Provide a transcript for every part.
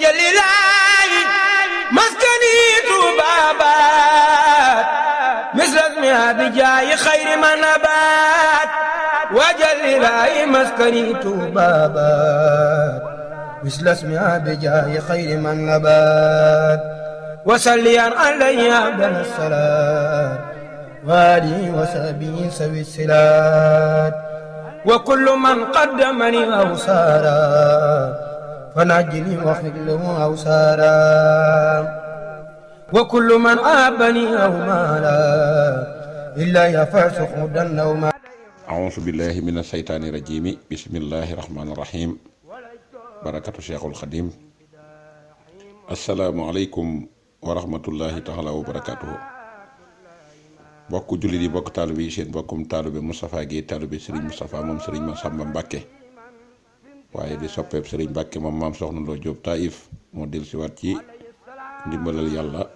wajalilaayi maskani tuubaabaat misras mi abijaayi xayri ma nabaat wajalilaayi maskani tuubaabaat misras mi abijaayi xayri ma nabaat wasalliyan alayhi abdal salaat waalihi wa sahbihi sawi silaat wa kullu man qaddamani aw saara fanajjini waxfid lahu aw saara wa kullu man aabani aw maala illaa yafasu xudan aw ma. auzu billahi mina shaytaani rajiim bismillahi rahmaani rahiim barakatu Cheikhul Xadim. asalaamualeykum wa rahmatullahi taala wa barakatuhu. bokk jullit yi bokk taalibe yi seen bokkum taalibe Moustapha Guèye taalibe Serigne Moustapha moom Serigne Massamba Mbacke waaye di soppeeb Serigne Mbacke moom maam Soxna Lo Diop Taïf moo dellusiwaat ci ndimbalal yàlla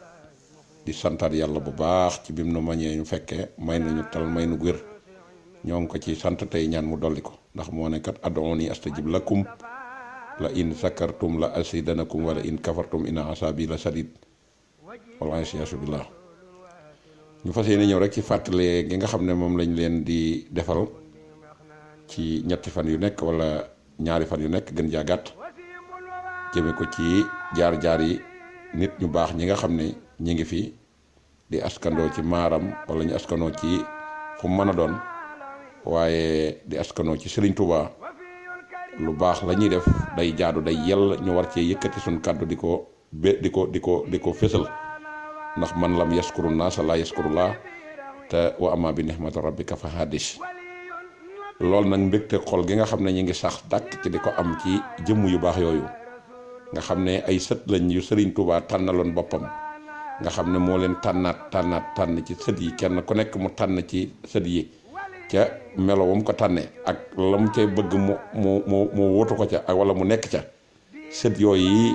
di santaat yàlla bu baax ci bim nu mañee ñu fekkee may nañu tal may nu wér ñoo ngi ko ci sant tey ñaan mu dolli ko ndax moo ne kat ad'uuni astajib lakum la in sakartum la asidanakum wala in kafartum inna asabi la sadid wal iyaazu billah. ñu fas yéene ñëw rek ci fàttale gi nga xam ne moom lañ leen di defal ci ñetti fan yu nekk wala ñaari fan yu nekk gën jaa gàtt jëme ko ci jaar-jaar yi nit ñu baax ñi nga xam ne ñi ngi fi di askandoo ci maaram wala ñu askanoo ci fu mu mën a doon waaye di askanoo ci Serigne Touba lu baax la ñuy def day jaadu day yell ñu war cee yëkkati suñ kàddu di ko fésal ndax man lam yaskuru naasa laa yaskurullah te wa amma bi nihmati rabbika fa hadis. loolu nag mbégte xol gi nga xam ne ñu ngi sax dàkk ci di ko am ci jëmm yu baax yooyu nga xam ne ay sët lañ yu Serigne Touba tànnaloon boppam nga xam ne moo leen tànn ci sët yi kenn ku nekk mu tànn ci sët yi ca melo wam ko tànnee ak la mu cay bëgg mu wutu ko ca ak wala mu nekk ca sët yooyu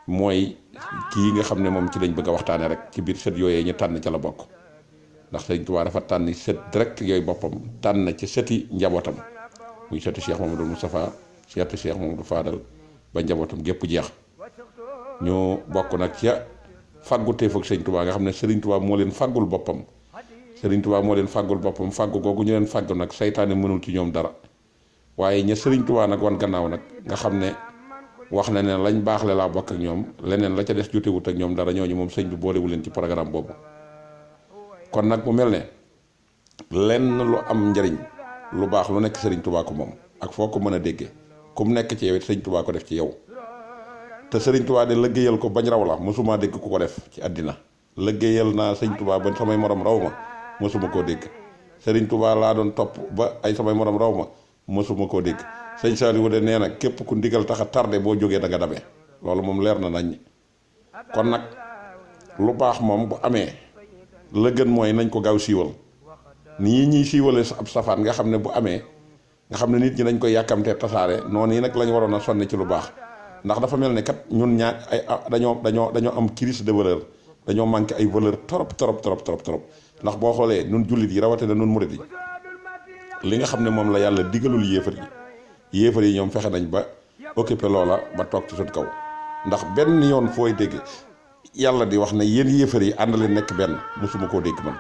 mooy kii nga xam ne moom ci lañ bëgg a waxtaane rek ci biir sët yooyee ñu tànn ca la bokk ndax Sëriñ Tuubaa dafa tànn sët direct yooyu boppam tànn ci sëti njabootam muy sëti Cheikh Mamadou Moustapha sëti Cheikh Mamadou Fadal ba njabootam gépp jeex ñu bokk nag ca fàggu teefug Sëriñ Tuubaa nga xam ne Sëriñ Tuubaa moo leen fàggul boppam fàggu googu ñu leen fàggu nag saytaane mënul ci ñoom dara waaye ña Sëriñ Tuubaa nag wan gannaaw nag nga xam ne wax na ne lañ baax le laa bokk ak ñoom leneen la ca des jotewut ak ñoom dara ñooñu moom sëñ bi boolewu leen ci programme boobu kon nag mu mel ne lenn lu am njariñ lu baax lu nekk Sëriñ Tuubaa ko moom ak foo ko mën a déggee ku mu nekk ci yow it Sëriñ Tuubaa ko def ci yow te Sëriñ Tuubaa de liggéeyal ko bañ raw la mosuma dégg ku ko def ci àddina liggéeyal naa Sëriñ Tuubaa ba samay morom raw ma mosuma koo dégg Sëriñ Tuubaa laa doon topp ba ay samay morom raw ma mosuma koo dégg sëñ Saliou de nee na képp ku ndigal tax a tardé boo jógee da nga dabee loolu moom leer na nañ kon nag lu baax moom bu amee la gën mooy nañ ko gaaw siiwal nii ñuy siiwale ab safaan nga xam ne bu amee nga xam ne nit ñi dañ koy yàkkamtee tasaare noonu yi nag lañ waroon a sonne ci lu baax ndax dafa mel ne kat ñun ñaar ay dañoo am crise de valeur dañoo manqué ay valeur trop ndax boo xoolee nun jullit yi rawatina nun murit yi li nga xam ne moom la yàlla digalul yéefar yi ñoom fexe nañ ba occupé loola ba toog ci suñ kaw ndax benn yoon fooy dégg yàlla di wax ne yéen yéefar yi ànd leen nekk benn mosuma koo dégg man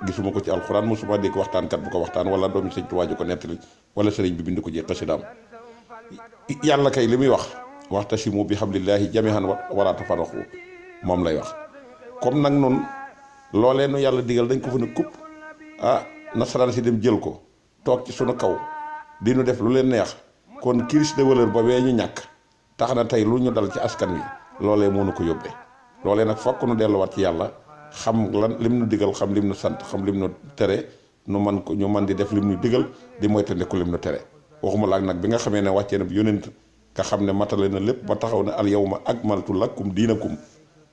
gisuma ko ci alxuraan mosuma dégg waxtaankat bu ko waxtaan wala doomi sëñ Tuubaa ju ko nettali wala sëriñ bi bind ko ci xasidaam yàlla kay li muy wax waxtasimu bi hablillahi jami'an wala tafarraqu moom lay wax comme nag noonu loolee nu yàlla digal dañ ko fa ne kupp nasaraan si dem jël ko toog ci sunu kaw di nu def lu leen neex kon crise de valeur ba wee ñu ñàkk tax na tey lu ñu dal ci askan wi loolee moo nu ko yóbbee loolee nag fokk nu delluwaat ci yàlla xam lan lim nu digal xam lim nu sant xam lim nu tere ñu man di def lim nu digal di moytandiku lim nu tere waxuma laak nag bi nga xamee ne wàccee na bi yónent nga xam ne matale na lépp ba taxaw ne al yawma akmaltu lakum diinakum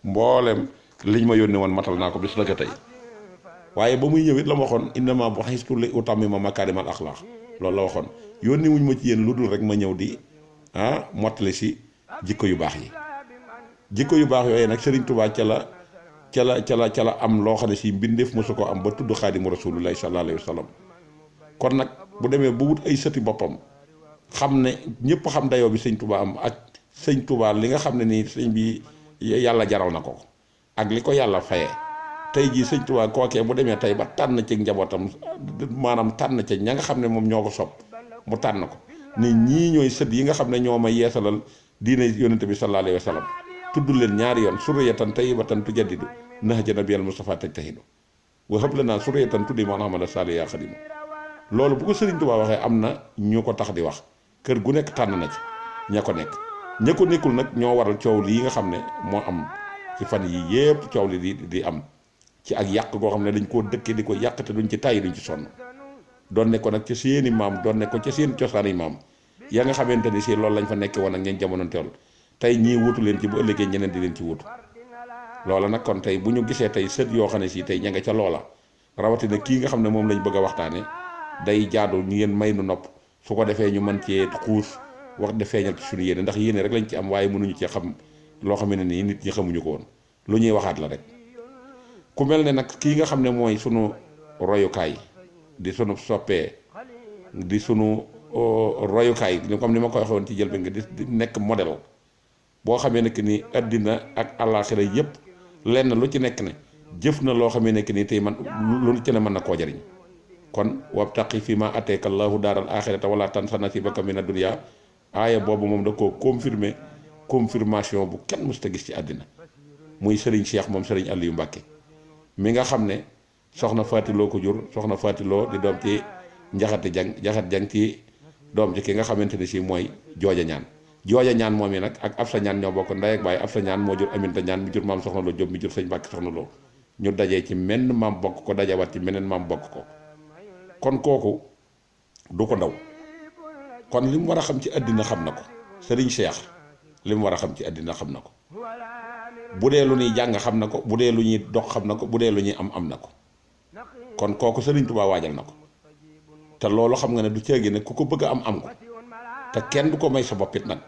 mboolem liñ ma yónni woon matal naa ko bis la ko tey waaye ba muy ñëw it la ma waxoon innama bu'istu li utammima makaarimal axlaaq loolu la waxoon yónni wuñ ma ci yéen lu dul rek ma ñëw di mottali si jikko yu baax yi jikko yu baax yooyu nag Serigne Touba ca la am loo xam ne si mbindeef mosu ko am ba tudd xaadimu rasulillahi sallallahu alayhi wa sallam kon nag bu demee ba wut ay sëti boppam xam ne ñëpp xam dayoo bi Serigne Touba am ak sëñ Touba li nga xam ne nii sëñ bi yàlla jaral na ko ak li ko yàlla fayee tey jii sëñ Touba kookee bu demee tey ba tànn ci njabootam maanaam tànn ca ña nga xam ne moom ñoo ko sopp mu tànn ko ne ñii ñooy sët yi nga xam ne ñoo ma yeesalal diine yonente bi sallallahu alayhi wa sallam tudd leen ñaari yoon suriyatan tayyibatan tujaddidu nahja nabiyal Mustafa tajtahidu wa hab lana suriyatan tuddi Muhammad sali ya xadim loolu bu ko sëriñ Touba waxee am na ñu ko tax di wax kër gu nekk tànn na ci ña ko nekk ña ko nekkul nag ñoo waral coow lii nga xam ne moo am ci fan yi yépp coow li di am ci ak yàq goo xam ne dañ koo dëkkee di ko yàq te duñ ci tàyyi duñ ci sonn doon ne ko nag ci seeni maam doon ne ko ci seen cosaani maam ya nga xamante ni si loolu lañ fa nekkee woon ak ñeen jamono teewul tey ñii wutu leen ci bu ëllëgee ñeneen di leen ci wutu loola nag kon tey bu ñu gisee tey sët yoo xam ne si tey ña nga ca loola rawatina kii nga xam ne moom lañ bëgg a waxtaane day jaadu ñu ngeen may nu nopp su ko defee ñu mën cee xuus wax de feeñal ci suñu yéene ndax yéene rek lañ ci am waaye mënuñu cee xam loo xam ne nii nit ñi xamuñu ko woon lu ñuy waxaat la rek ku mel ne nag kii nga xam ne mooy sunu royukaay di sunu soppee di sunu royukaay comme ni ma ko waxee woon ci jël bi nga di nekk modèle boo xamee ne que ni addina ak àllaaxira yépp lenn lu ci nekk ne jëf na loo xamee ne que ni tey man lu ci ne mën na koo jariñ kon wabtaqi fi ma ateeka allahu daaral axirata wala tansa nasibaka mina dunya aaya boobu moom da koo confirmation bu kenn mësta gis ci àddina muy Serigne Cheikh moom Serigne Aliou Mbacké mi nga xam ne soxna Fatiloo ko jur soxna Fatiloo di doom ci njaxate jang ci doom ci ki nga xamante ni si mooy jooja ñaan moom yi nag ak Absa ñaan ñoo bokk ndey ak baay Absa ñaan moo jur Aminta ñaan mi jur maam soxna Lo Jóob mi jur sëñ Mbàkke soxna Lo ñu dajee ci menn maam bokk ko dajawaat ci meneen maam bokk ko kon kooku du ko ndaw kon li mu war a xam ci àddina xam na ko Serigne Cheikh li mu war a xam ci àddina xam na ko bu dee lu ñuy jàng xam na ko bu dee lu ñuy dox xam na ko bu dee lu ñuy am na ko kon kooku Serigne Touba waajal na ko te loolu xam nga ne du ceegi ne ku ko bëgg a am ko te kenn du ko may sa bopp it nag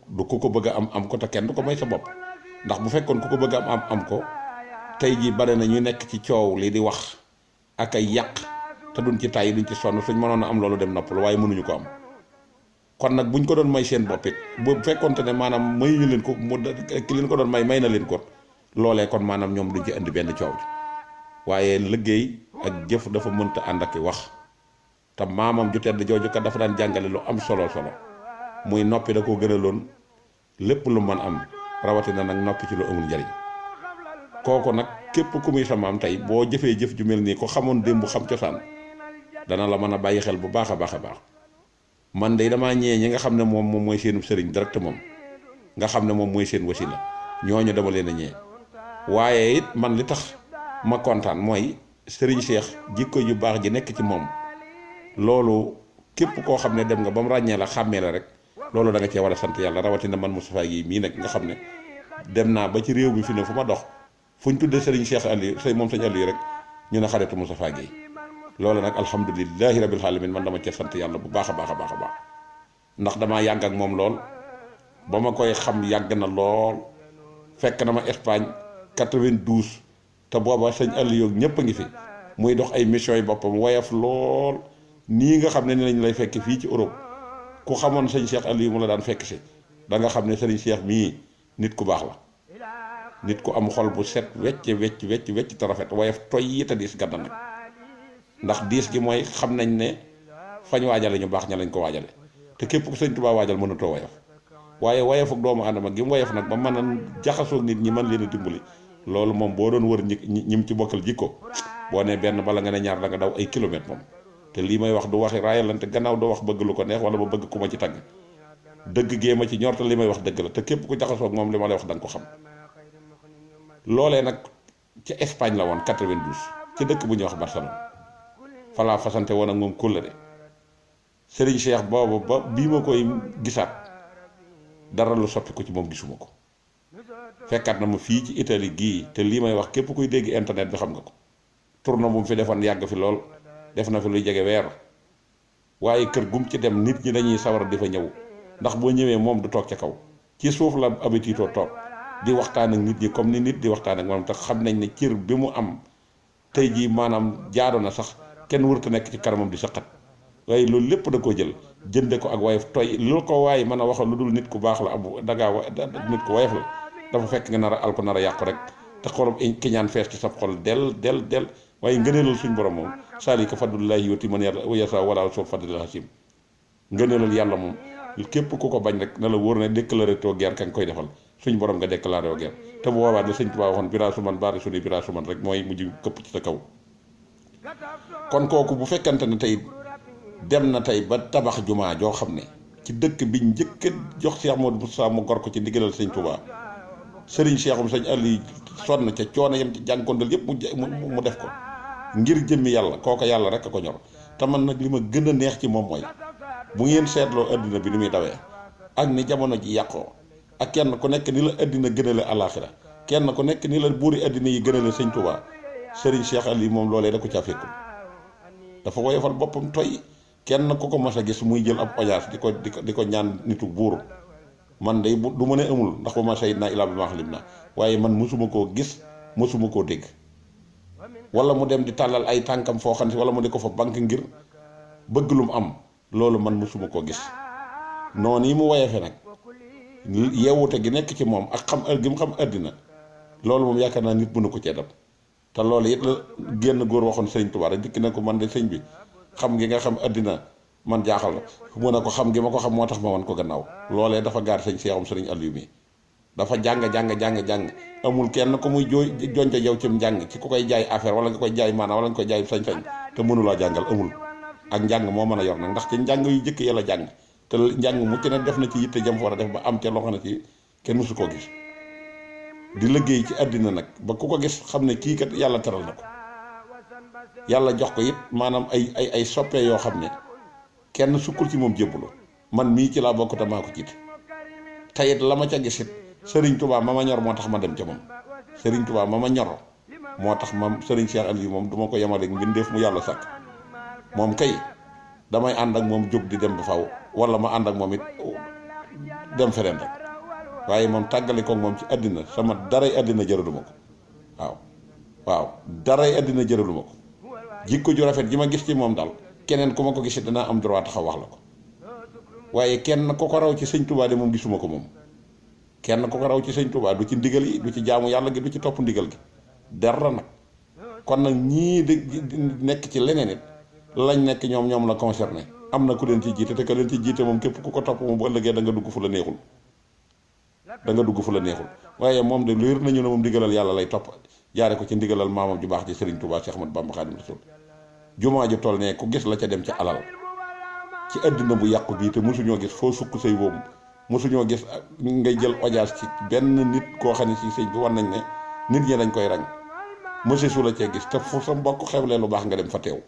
du ku ko bëgg a am ko te kenn du ko may sa bopp ndax bu fekkoon ku ko bëgg a am ko tey jii bare na ñu nekk ci coow li di wax ak ay yàq te duñ ci tàyyi duñ ci sonn suñ mënoon a am loolu dem noppal waaye mënuñu ko am kon nag buñ ko doon may seen bopp it bu fekkoonte ne maanaam mayuñu leen ko ki leen ko doon may na leen ko loolee kon maanaam ñoom duñ ci indi benn coow waaye liggéey ak jëf dafa mënta ànd ak wax te maamam ju tedd jooju kat dafa daan jàngale lu am solo muy noppi da koo gënaloon lépp lu mën am rawatina nag noppi ci lu amul njariñ kooku nag képp ku muy sa maam tey boo jëfee jëf ju mel nii ko xamoon démb xam cosaan dana la mën a bàyyi xel bu baax a baax a baax man de damaa ñëwee ñi nga xam ne moom mooy seenu sëriñ direct moom nga xam ne moom mooy seen wasila ñooñu dama leen a ñëwee waaye it man li tax ma kontaan mooy sëriñ Cheikh jikko yu baax ji nekk ci moom loolu képp koo xam ne dem nga ba mu ràññee la xàmmee la rek loolu da nga cee war a sant yàlla rawatina man Moustapha yi mii nag nga xam ne dem naa ba ci réew mi fi ne fu ma dox fu ñu tuddee Serigne Cheikh Aliou moom sëñ Aliou rek ñu ne xaritu Moustapha Guèye loolu nag alhamdulilahi rabil alamin man dama cee sant yàlla bu baax a baax a baax a baax ndax damaa yàgg ak moom lool ba ma koy xam yàgg na lool fekk na ma Espagne 92 te booba sëñ Aliou ñëpp a ngi fi muy dox ay mission yi boppam woyof lool nii nga xam ne ni lañ lay fekk fii ci Europe ku xamoon sëñ Cheikh Aliou mu la daan fekk si da nga xam ne sëriñ Cheikh mii nit ku baax la nit ku am xol bu set wecc te rafet woyof toy yi te diis gànna nag ndax diis gi mooy xam nañ ne fañ waajale ñu baax ña lañ ko waajale te képp ku sëñ Tuubaa waajal mënatoo woyof waaye woyof ak doomu aadama gi mu woyof nag ba mën a jaxasoo nit ñi mën leen a dimbali loolu moom boo doon wër ñim ci bokkal jikko boo ne benn bala nga ne ñaar da nga daw ay kilomètres moom te lii may wax du waxi raayalante gannaaw doo wax bëgg lu ko neex wala ba bëgg ku ma ci tagg dëgg gee ma ci ñor te li may wax dëgg la te képp ku jaxasoo ak moom li ma lay wax da nga ko xam loolee nag ca Espagne la woon 92 ci dëkk bu ñuy wax Barcelone falaa fasante woon ak moom kóllëre Serigne Cheikh boobu ba bii ma koy gisaat dara lu soppi ko ci moom gisuma ko fekkaat na ma fii ci Italie gii te lii may wax képp kuy dégg internet bi xam nga ko tournée bu mu fi defoon yàgg fi lool def na fi luy jege weer waaye kër gum ci dem nit ñi dañuy sawar di fa ñëw ndax boo ñëwee moom du toog ca kaw ci suuf la habitude toog di waxtaan ak nit ñi comme ni nit di waxtaan ak moom te xam nañ ne cër bi mu am tey jii maanaam jaado na sax kenn warut a nekk ci kanamam di saqat waaye loolu lépp da koo jël jënde ko ak wayef toy lu ko waaye mën a waxal lu dul nit ku baax la ab dangaa nit ku wayef la dafa fekk nga nar a al ko nar a yàqu rek te xolam kiñaan fees ci sa xol del waaye ngëneelal suñ borom moom saalika fadlullahi yuti man yasa wala soo fadlil hasim ngëneelal yàlla moom képp ku ko bañ rek na la wóor ne déclaré too guerre ka nga koy defal suñ borom nga déclaré oo guerre te bu boobaa la sëñ Tuubaa waxoon bira suman baari suni bira suman rek mooy mujj këpp ci sa kaw. kon kooku bu fekkante ne tey dem na tey ba tabax jumaa joo xam ne ci dëkk bi njëkk a jox Cheikh Modou Moussa mu gor ko ci ndigalal sëñ Tuubaa sëriñ Cheikhum sëñ Aliou sonn ca coono yam ci jànkondal yëpp mu def ko ngir jëmmi yàlla kooka yàlla rek a ko ñor te man nag li ma gën a neex ci moom mooy bu ngeen seetloo addina bi ni muy dawee ak ni jamono ji yàqoo ak kenn ku nekk ni la addina gënale àllaaxira kenn ku nekk ni la buuri addina yi gënale sëñ Tuubaa sëriñ Cheikh Aliou moom loolee da ko caa fekkul dafa woyofal boppam toy kenn ku ko mas a gis muy jël ab audience di ko ñaan nitu buur man de du ma ne amul ndax ba ma sayid naa ilaa bi ma xalim na waaye man mosuma koo gis mosuma koo dégg wala mu dem di tàllal ay tànkam foo xam ne wala mu di ko fa banque ngir bëgg lu mu am loolu man mosuma koo gis noonu yi mu woyefe nag yeewute gi nekk ci moom ak xam gi mu xam àddina loolu moom yaakaar naa nit mënu ko cee dab te loolu it la génn góor waxoon sëñ Tuubaa rek dikk na ko man de sëñ bi xam gi nga xam àddina man jaaxal la mu ne ko xam gi ma ko xam moo tax ma wan ko gannaaw loolee dafa gaar sëñ Seexum sëriñ Aliou mi dafa jàng amul kenn ko muy jonco yow cim njàng ci ku koy jaay affaire wala nga koy jaay maanaam wala nga koy jaay sañ-sañ te mënulaa jàngal amul ak njàng moo mën a yor nag ndax ci njàng yu jëkk yàlla jàng te njàng mu ci ne def na ci yitte jëm fa war a def ba am ca loo xam ne ci kenn mësu koo gis di liggéey ci àddina nag ba ku ko gis xam ne kii kat yàlla teral na ko yàlla jox ko it maanaam ay soppe yoo xam ne kenn sukkul ci moom jébbalu man mii ci laa bokk te maa ko jiite te it la ma ca gis it Serigne Touba ma ma ñor moo tax ma dem ca moom Serigne Touba ma ma ñor moo tax ma Serigne Cheikh Aliou moom du ma ko yemale mbindeef mu yàlla sàkk moom kay damay ànd ak moom jóg di dem ba faw wala ma ànd ak moom it dem feneen rek waaye moom tàggale ko moom ci àddina sama daray àddina jëraluma ko waaw daray àddina jëraluma ko jikko ju rafet ji ma gis ci moom daal keneen ku ma ko gisee danaa am droit taxaw wax la ko waaye kenn ku ko raw ci sëñ Touba de moom gisuma ko moom kenn ku ko raw ci sëñ Touba du ci ndigal yi du ci jaamu yàlla gi du ci topp ndigal gi dara nag kon nag ñii di nekk ci leneen it lañ nekk ñoom la concerné am na ku leen ci jiite te ka leen ci jiite moom képp ku ko topp moom bu ëllëgee da nga dugg fu la neexul waaye moom de leer nañu ne moom ndigalal yàlla lay topp jaare ko ci ndigalal maamam ju baax ci Serigne Touba Cheikh Ahmadou Bamba Khadim Rasoul jumaa ju toll ne ku gis la ca dem ca alal ci àddina bu yàqu bii te mosuñoo gis foo sukk say boobu mosuñoo gis ngay jël audience ci benn nit koo xam ne si sëñ bi war nañ ne nit ñi dañ koy rang monsieur su la cee gis te fu sa mbokk xewlee lu baax nga dem fa teew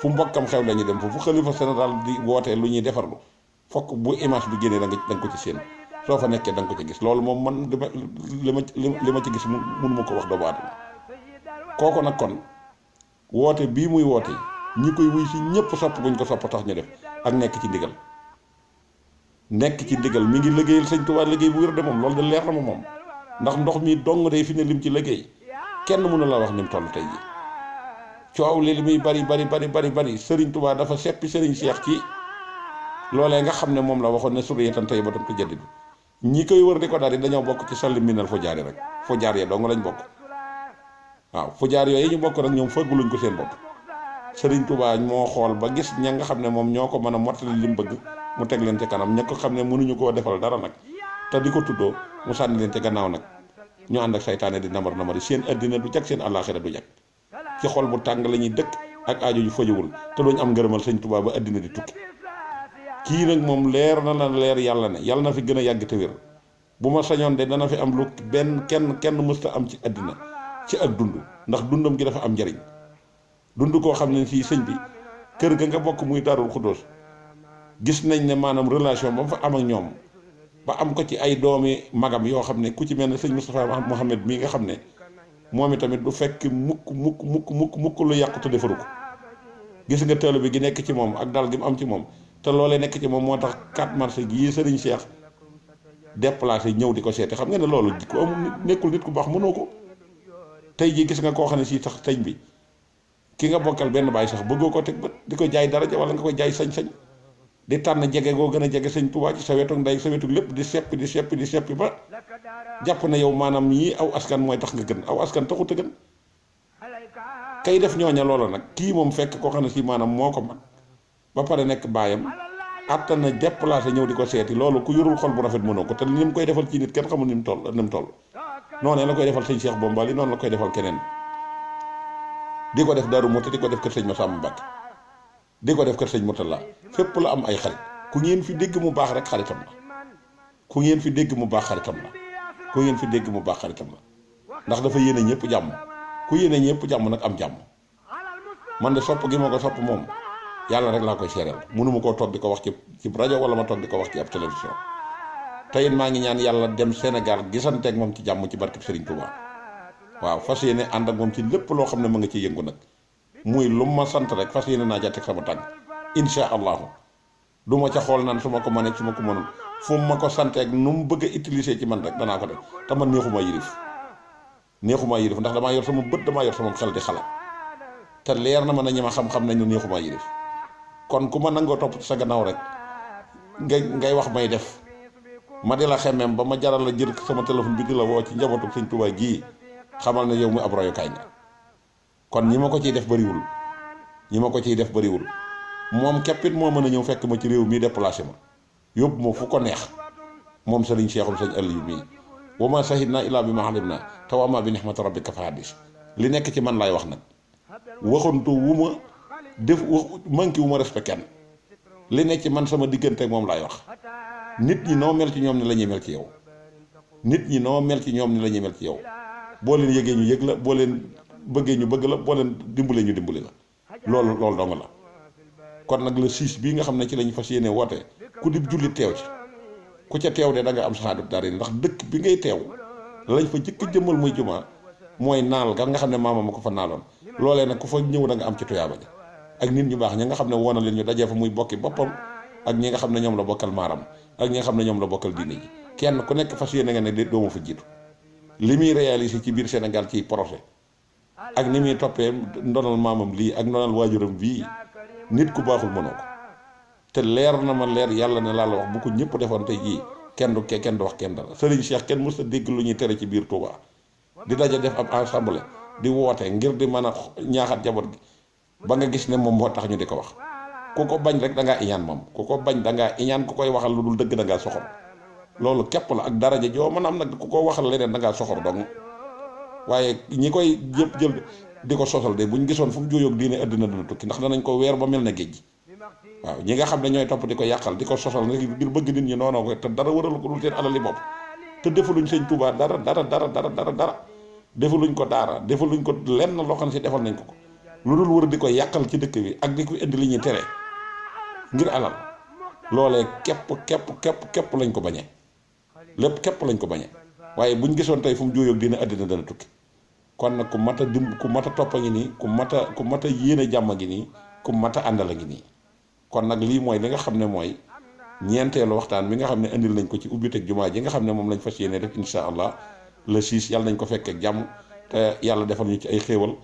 fu mbokkam xew la ñu dem fa fu xalifa général di wootee lu ñuy defarlu fokk bu image bi génnee da nga ko ci seen soo fa nekkee da nga ko ci gis loolu moom man li ma ci gis mënuma ko wax doomu aadama kooku nag kon woote bii muy woote ñi koy wuy si ñëpp sopp guñ ko sopp tax ñu def ak nekk ci ndigal mi ngi liggéeyal sëñ Tuubaa liggéey bu wér de moom loolu de leer na ma moom ndax ndox mi dong day fi ne lim ci liggéey kenn mënu la wax ni mu toll tey ji coow li muy bari sëriñ Tuubaa dafa seppi sëriñ Cheikh ci loolee nga xam ne moom la waxoon ne suriyatan tayyibatan tujaddidu ñi koy wër di ko daal di dañoo bokk ci salli minal fu jaari rek fu jaar ya dong lañ bokk waaw fu jaar yooyu ñu bokk rek ñoom fëgguluñ ko seen bopp Sëriñ Tuubaa moo xool ba gis ña nga xam ne moom ñoo ko mën a mottali li mu bëgg mu teg leen ci kanam ña ko xam ne mënuñu koo defal dara nag te di ko tuddoo mu sànni leen ci gannaaw nag ñu ànd ak saytaane di namari seen addina du jag seen àllaaxira du jag ci xol bu tàng la ñuy dëkk ak aajo yu fajuwul te duñ am ngërëmal Sëriñ Tuubaa ba addina di tukki kii nag moom leer na la leer yàlla ne yàlla na fi gën a yàgg te wér bu ma sañoon de dana fi am lu kenn mësta am ci addina ci ak dund ndax dundam gi dafa am njariñ dund koo xam ne fii sëñ bi kër ga nga bokk muy Daarul Xuddoos gis nañ ne maanaam relation ba mu fa am ak ñoom ba am ko ci ay doomi magam yoo xam ne ku ci mel ne sëñ Moustapha Mohamed mii nga xam ne moom itamit du fekk mukk lu yàqu te defaru ko gis nga teelu bi gi nekk ci moom ak dal gi mu am ci moom te loolee nekk ci moom moo tax 4 mars gii sëriñ Cheikh déplacé ñëw di ko seeti xam nga ne loolu ku amul nekkul nit ku baax mënoo ko tey jii gis nga koo xam ne si tax sëñ bi ki nga bokkal benn baay sax bëggoo ko teg bët di ko jaay daraja wala nga ko jaay sañ-sañ di tànn jege goo gën a jege sëñ Tuubaa ci sa wetu ndey sa wetu lépp di seppi ba jàpp ne yow maanaam yii aw askan mooy tax nga gën aw askan taxut a gën kay def ñooña loola nag kii moom fekk koo xam ne si maanaam moo ko mag ba pare nekk baayam àttan na déplacé ñëw di ko seeti loolu ku yorul xol bu rafet mënoo ko te ni mu koy defal ci nit kenn xamul ni mu toll noonu la koy defal sëñ Cheikh Bombali noonu la koy defal keneen di ko def Daaru Muxti di ko def kër sëñ Masamba Mbàkke di ko def kër sëñ Murtala fépp la am ay xarit ku ngeen fi dégg mu baax rek xaritam la ku ngeen fi dégg mu baax xaritam la ku ngeen fi dégg mu baax xaritam la ndax dafa yéene ñëpp jàmm ku yéene ñëpp jàmm nag am jàmm man de sopp gi ma ko sopp moom yàlla rek laa koy seereel mënuma koo toog di ko wax ci rajo wala ma toog di ko wax ci ab télévision te it maa ngi ñaan yàlla dem Sénégal gisanteeg moom ci jàmm ci barkeb Serigne Touba waaw fas yéene ànd ak moom ci lépp loo xam ne ma nga ciy yëngu nag muy lu ma sant rek fas yéene naa jàtteeg sama tànk insha allahu du ma ca xool naan su ma ko mënee su ma ko mënul fu ma ko santeeg nu mu bëgg a utiliser ci man rek danaa ko def te man neexuma yilif ndax damaa yor sama bët damaa yor sama xel di xalaat te leer na ma ne ñi ma xam-xam nañ ne neexuma yilif kon ku ma nangoo topp ci sa gannaaw rek ngay wax may def ma di la xemmeem ba ma jaral la jël sama téléphone bi di la woo ci njabootu sëñ Tuubaa gii xamal ne yow mi ab royukaay nga kon ñi ma ko ciy def bariwul moom képpit moo mën a ñëw fekk ma ci réew mii déplacé ma yóbbu ma fu ko neex moom sëriñ Seexum sëñ Aliou mii wa ma sahidna illa bi ma alimna te wa ma bi nihmati rabbika fa hadis li nekk ci man laay wax nag waxantu wu ma def manqué wu ma respect kenn li nekk ci man sama diggante moom laay wax nit ñi noo mel ci ñoom ni la ñuy mel ci yow boo leen yëgee ñu yëg la boo leen bëggee ñu bëgg la boo leen dimbalee ñu dimbali la loolu dong la kon nag le 6 bii nga xam ne ci lañu fas yéene woote ku di jullit teew ci ku ca teew de da nga am saxaadut daara ndax dëkk bi ngay teew lañ fa jëkk a jëmmal muy jumaa mooy naal ga nga xam ne maama ma ko fa naaloon loolee nag ku fa ñëw da nga am ci tuyaaba ji ak nit ñu baax ñi nga xam ne woona leen ñu dajee fa muy bokki boppam ak ñi nga xam ne ñoom la bokkal maaram ak ñi nga xam ne ñoom la bokkal diine ji kenn ku nekk fas yéene nga ne doomu fa jiitu li muy réalisé ci biir Sénégal ciy projet ak ni muy toppee ndonal maamam lii ak ndonal waajuram bii nit ku baaxul mënoo ko te leer na ma leer yàlla ne laa la wax bu ko ñëpp defoon tey jii kenn du wax kenn dara Serigne Cheikh kenn mës a dégg lu ñuy tere ci biir Touba di daja def ab assemblée di woote ngir di mën a ñaaxat jaboot gi ba nga gis ne moom moo tax ñu di ko wax ku ko bañ rek da ngaa iñaan moom ku ko bañ da ngaa iñaan ku koy waxal lu dul dëgg da ngaa soxor loolu képp la ak daraja joo mën a am nag ku ko waxal leneen da ngaa soxor dong waaye ñi koy jël di ko sosal de buñ gisoon fu mu jóoyoog diine àddina dana tukki ndax danañ ko weer ba mel na géej gi waaw ñi nga xam ne ñooy topp di ko yàqal di ko sosal ngir bëgg nit ñi noonoo ko te dara waralu ko dul seen alali bopp te defaluñ sëñ Tuubaa dara defaluñ ko daara defaluñ ko lenn loo xam ne si defal nañ ko lu dul wër di ko yàqal ci dëkk bi ak di ko indi li ñuy tere ngir alal loolee képp lañ ko bañee lépp képp lañ ko bañee waaye buñ gisoon tey fu mu jóoyoog diine àddina dana tukki kon nag ku mat a topp a ngi nii ku mat a yéene jàmm a ngi nii ku mat a àndal a ngi nii kon nag lii mooy li nga xam ne mooy ñeenteelu waxtaan bi nga xam ne indil nañ ko ci ubbiteg jumaa ji nga xam ne moom lañ fas yéene def insha allah le 6 yàlla nañ ko fekkee jàmm te yàlla defal ñu ci ay xéewal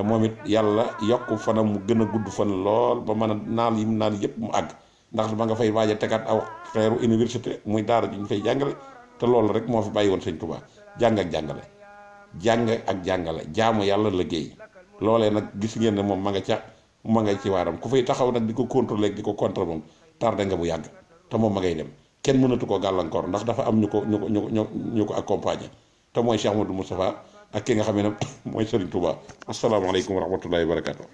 moom it yàlla yokk fanam mu gën a gudd fan lool ba mën a naal yi mu naal yëpp mu àgg ndax ba nga fay waaj a tegaat aw xeeru université muy daara ji ñu fay jàngale te loolu rek moo fi bàyyi woon sëñ Tuubaa jàng ak jàngale jaamu yàlla liggéey loolee nag gis ngeen ne moom ma nga ci waaram ku fay taxaw nag di ko contrôler di ko contre moom tardé nga bu yàgg te moom ma ngay dem kenn mënatu ko gàllankoor ndax dafa am ñu ko accompagner te mooy Cheikh Modou Moustapha ak ki nga xam ne mooy Serigne Touba asalaamaaleykum wa rahmatullahi wa barakatuh.